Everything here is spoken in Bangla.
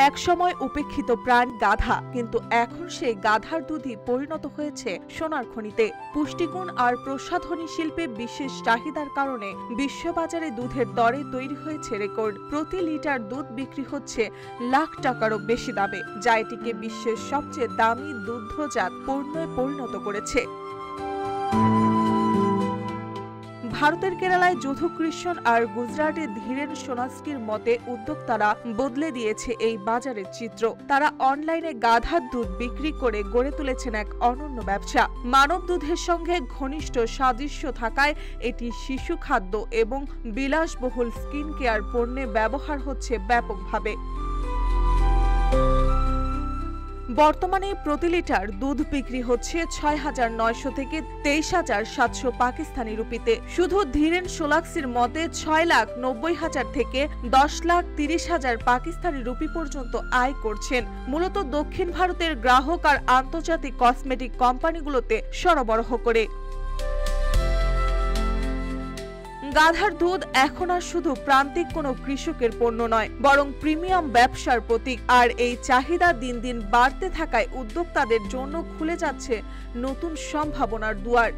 একসময় উপেক্ষিত প্রাণ গাধা, কিন্তু এখন সেই গাধার দুধই পরিণত হয়েছে সোনার খনিতে। পুষ্টিগুণ আর প্রসাধনী শিল্পে বিশেষ চাহিদার কারণে বিশ্ববাজারে দুধের দরে তৈরি হয়েছে রেকর্ড। প্রতি লিটার দুধ বিক্রি হচ্ছে লাখ টাকারও বেশি দামে, যা এটিকে বিশ্বের সবচেয়ে দামি দুগ্ধজাত পণ্যে পরিণত করেছে। ভারতের কেরালায় যদুকৃষ্ণন আর গুজরাটের ধীরেন সোনাস্কির মতে উদ্যোক্তারা বদলে দিয়েছে এই বাজারের চিত্র। তারা অনলাইনে গাধার দুধ বিক্রি করে গড়ে তুলেছেন এক অনন্য ব্যবসা। মানব দুধের সঙ্গে ঘনিষ্ঠ সাদৃশ্য থাকায় এটি শিশু খাদ্য এবং বিলাসবহুল স্কিন কেয়ার পণ্যে ব্যবহার হচ্ছে ব্যাপকভাবে। বর্তমানে প্রতি লিটার দুধ বিক্রি হচ্ছে ৬,৯০০ থেকে ২৩,৭০০ পাকিস্তানি রুপিতে। শুধু ধীরেন সোলাক্সির মতে ৬,৯০,০০০ থেকে ১০,৩০,০০০ পাকিস্তানি রুপি পর্যন্ত আয় করছেন, মূলত দক্ষিণ ভারতের গ্রাহক আর আন্তর্জাতিক কসমেটিক কোম্পানিগুলোতে সরবরাহ করে। গাধার দুধ এখন আর শুধু প্রান্তিক কোনো কৃষকের পণ্য নয়, বরং প্রিমিয়াম ব্যবসার প্রতীক। আর এই চাহিদা দিন দিন বাড়তে থাকায় উদ্যোক্তাদের জন্য খুলে যাচ্ছে নতুন সম্ভাবনার দুয়ার।